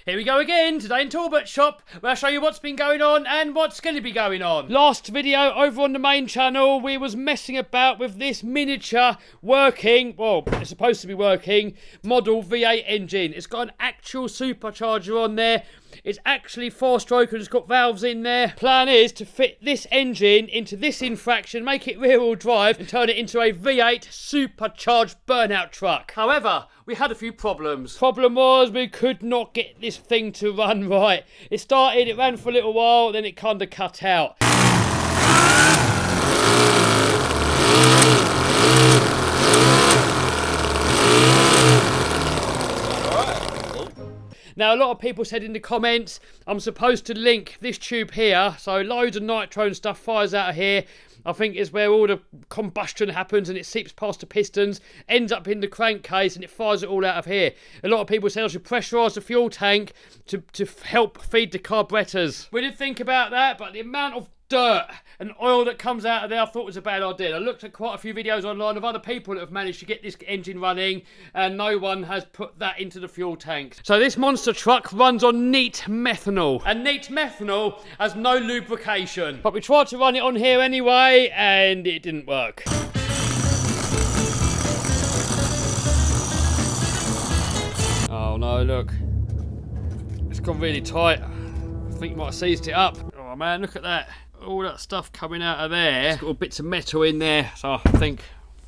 Here we go again, today in Talbot shop, where I show you what's been going on and what's going to be going on. Last video over on the main channel, we was messing about with this miniature working, well, it's supposed to be working, model V8 engine. It's got an actual supercharger on there. It's actually 4-stroke and it's got valves in there. Plan is to fit this engine into this infraction, make it rear-wheel drive and turn it into a V8 supercharged burnout truck. However, we had a few problems. Problem was we could not get this thing to run right. It started, it ran for a little while, then it kind of cut out. Now, a lot of people said in the comments, I'm supposed to link this tube here, so loads of nitro and stuff fires out of here. I think it's where all the combustion happens and it seeps past the pistons, ends up in the crankcase and it fires it all out of here. A lot of people said I should pressurise the fuel tank to help feed the carburetors. We did think about that, but the amount of dirt and oil that comes out of there I thought was a bad idea. I looked at quite a few videos online of other people that have managed to get this engine running and no one has put that into the fuel tank. So this monster truck runs on neat methanol, and neat methanol has no lubrication. But we tried to run it on here anyway and it didn't work. Oh no, look, it's gone really tight. I think you might have seized it up. Oh man, look at that. All that stuff coming out of there. It's got all bits of metal in there, so I think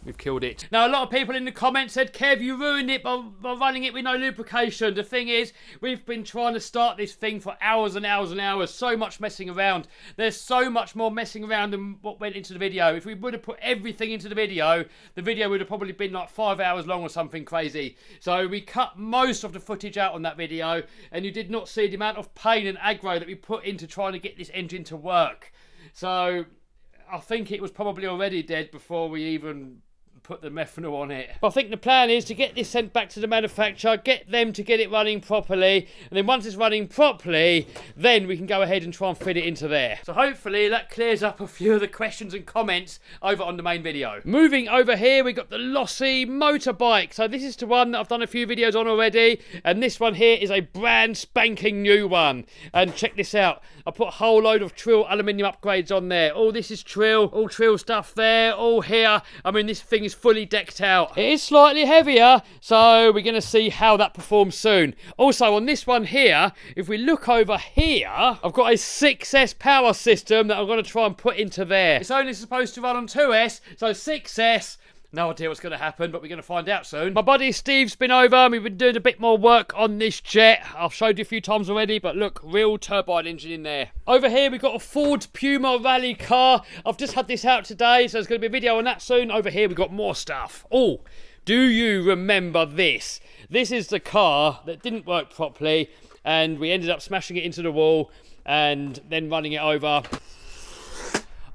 we've killed it. Now, a lot of people in the comments said, Kev, you ruined it by running it with no lubrication. The thing is, we've been trying to start this thing for hours and hours and hours. So much messing around. There's so much more messing around than what went into the video. If we would have put everything into the video would have probably been like 5 hours long or something crazy. So we cut most of the footage out on that video, and you did not see the amount of pain and aggro that we put into trying to get this engine to work. So I think it was probably already dead before we even put the methanol on it. But I think the plan is to get this sent back to the manufacturer, get them to get it running properly, and then once it's running properly, then we can go ahead and try and fit it into there. So hopefully that clears up a few of the questions and comments over on the main video. Moving over here, we got the Lossy motorbike. So this is the one that I've done a few videos on already, and this one here is a brand spanking new one. And check this out. I put a whole load of Trill aluminium upgrades on there. All this is Trill, all Trill stuff there, all here. I mean, this thing is fully decked out. It is slightly heavier, so we're going to see how that performs soon. Also, on this one here, if we look over here, I've got a 6S power system that I'm going to try and put into there. It's only supposed to run on 2S, so 6S. No idea what's going to happen, but we're going to find out soon. My buddy Steve's been over and we've been doing a bit more work on this jet. I've showed you a few times already, but look, real turbine engine in there. Over here, we've got a Ford Puma rally car. I've just had this out today, so there's going to be a video on that soon. Over here, we've got more stuff. Oh, do you remember this? This is the car that didn't work properly, and we ended up smashing it into the wall and then running it over.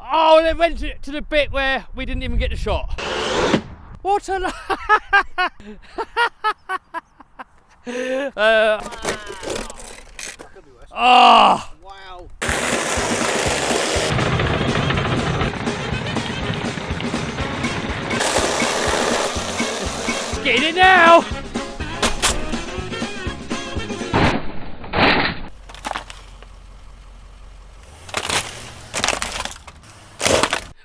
Oh, and it went to the bit where we didn't even get the shot. What a Ah! Wow. Get in it now!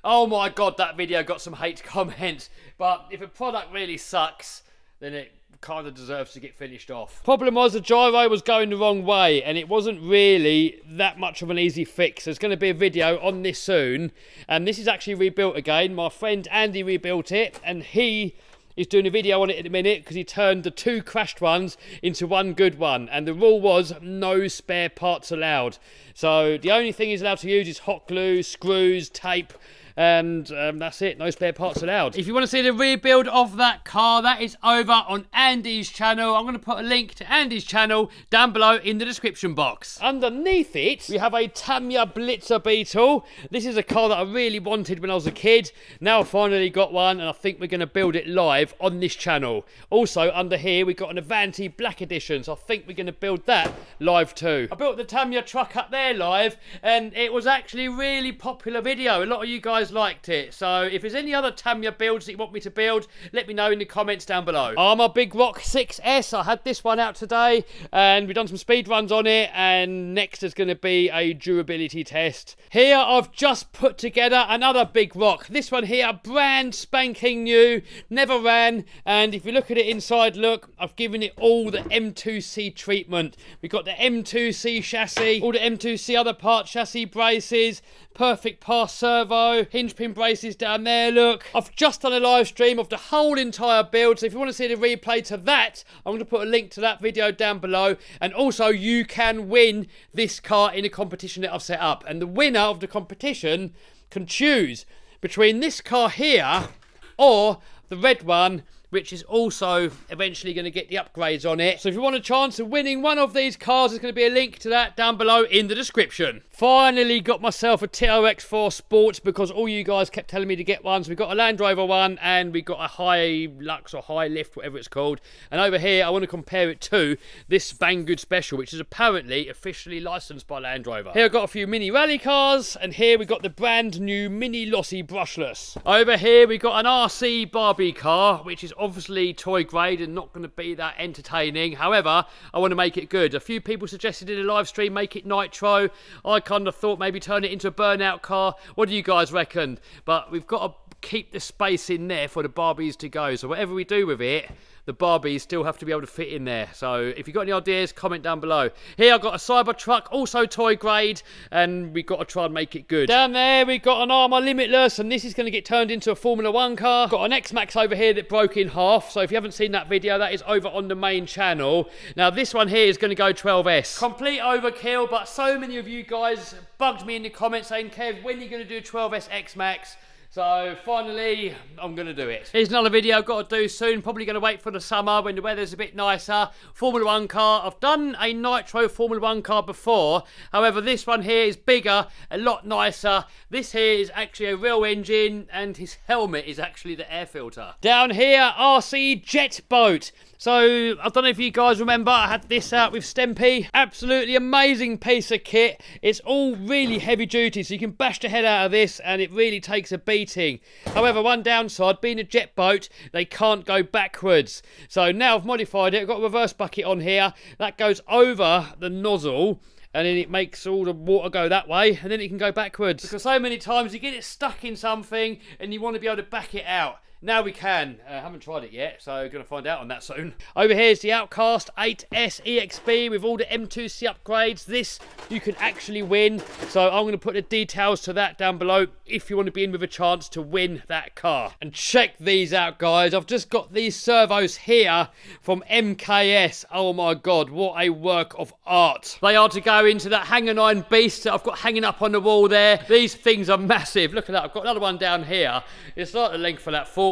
Oh my god, that video got some hate comments. But if a product really sucks, then it kind of deserves to get finished off. Problem was the gyro was going the wrong way and it wasn't really that much of an easy fix. There's going to be a video on this soon, and this is actually rebuilt again. My friend Andy rebuilt it and he is doing a video on it at the minute because he turned the 2 crashed ones into 1 good one, and the rule was no spare parts allowed. So the only thing he's allowed to use is hot glue, screws, tape, and that's it, no spare parts allowed. If you want to see the rebuild of that car, that is over on Andy's channel. I'm going to put a link to Andy's channel down below in the description box. Underneath it, we have a Tamiya Blitzer Beetle. This is a car that I really wanted when I was a kid. Now I've finally got one, and I think we're going to build it live on this channel. Also, under here, we've got an Avanti Black Edition, so I think we're going to build that live too. I built the Tamiya truck up there live, and it was actually a really popular video. A lot of you guys guys liked it. So if there's any other Tamiya builds that you want me to build, let me know in the comments down below. Armour Big Rock 6S. I had this one out today and we've done some speed runs on it, and next is going to be a durability test. Here I've just put together another Big Rock. This one here, brand spanking new, never ran, and if you look at it inside, look, I've given it all the M2C treatment. We've got the M2C chassis, all the M2C other parts, chassis braces, perfect pass servo, hinge pin braces down there, look. I've just done a live stream of the whole entire build, so if you want to see the replay to that, I'm going to put a link to that video down below. And also you can win this car in a competition that I've set up, and the winner of the competition can choose between this car here or the red one, which is also eventually going to get the upgrades on it. So if you want a chance of winning one of these cars, there's going to be a link to that down below in the description. Finally got myself a TRX4 Sport because all you guys kept telling me to get one. So we got a Land Rover one and we got a High Lux or High Lift, whatever it's called. And over here, I want to compare it to this Banggood Special, which is apparently officially licensed by Land Rover. Here I've got a few mini rally cars, and here we got the brand new Mini Lossy Brushless. Over here we got an RC Barbie car, which is obviously toy grade and not going to be that entertaining. However, I want to make it good. A few people suggested in a live stream make it nitro. I kind of thought maybe turn it into a burnout car. What do you guys reckon? But we've got to keep the space in there for the Barbies to go. So whatever we do with it, the Barbies still have to be able to fit in there. So if you've got any ideas, comment down below. Here I've got a Cybertruck, also toy grade, and we've got to try and make it good. Down there we've got an Armour Limitless, and this is going to get turned into a Formula 1 car. Got an X-Max over here that broke in half, so if you haven't seen that video, that is over on the main channel. Now this one here is going to go 12S. Complete overkill, but so many of you guys bugged me in the comments saying, Kev, when are you going to do 12S X-Max? So finally, I'm going to do it. Here's another video I've got to do soon. Probably going to wait for the summer when the weather's a bit nicer. Formula 1 car. I've done a nitro Formula 1 car before. However, this one here is bigger, a lot nicer. This here is actually a real engine, and his helmet is actually the air filter. Down here, RC Jet Boat. So, I don't know if you guys remember, I had this out with Stempy. Absolutely amazing piece of kit. It's all really heavy duty, so you can bash the head out of this and it really takes a beating. However, one downside, being a jet boat, they can't go backwards. So now I've modified it, I've got a reverse bucket on here. That goes over the nozzle, and then it makes all the water go that way, and then it can go backwards. Because so many times you get it stuck in something and you want to be able to back it out. Now we can. Haven't tried it yet, so going to find out on that soon. Over here is the Outcast 8S EXB with all the M2C upgrades. This you can actually win, so I'm going to put the details to that down below if you want to be in with a chance to win that car. And check these out, guys. I've just got these servos here from MKS. Oh my god, what a work of art. They are to go into that Hanger 9 Beast that I've got hanging up on the wall there. These things are massive. Look at that. I've got another one down here. It's like the length of that forklift.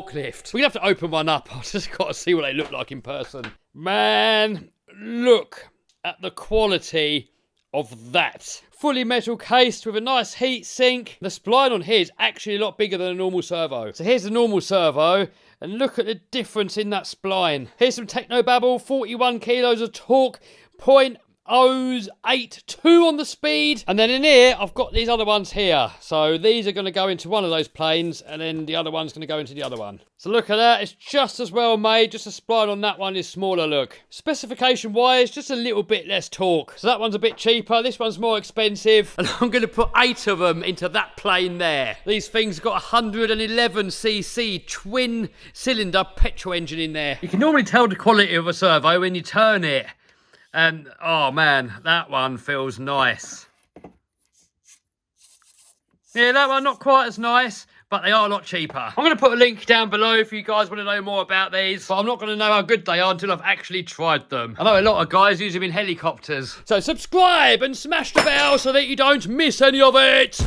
We're going to have to open one up. I've just got to see what they look like in person. Man, look at the quality of that. Fully metal cased with a nice heat sink. The spline on here is actually a lot bigger than a normal servo. So here's the normal servo, and look at the difference in that spline. Here's some technobabble, 41 kilos of torque, 0.082 on the speed. And then in here, I've got these other ones here. So these are going to go into one of those planes, and then the other one's going to go into the other one. So look at that, it's just as well made, just the spline on that one is smaller, look. Specification wise, just a little bit less torque. So that one's a bit cheaper, this one's more expensive. And I'm going to put 8 of them into that plane there. These things got 111cc twin cylinder petrol engine in there. You can normally tell the quality of a servo when you turn it. And, oh man, that one feels nice. Yeah, that one not quite as nice, but they are a lot cheaper. I'm going to put a link down below if you guys want to know more about these, but I'm not going to know how good they are until I've actually tried them. I know a lot of guys use them in helicopters. So subscribe and smash the bell so that you don't miss any of it.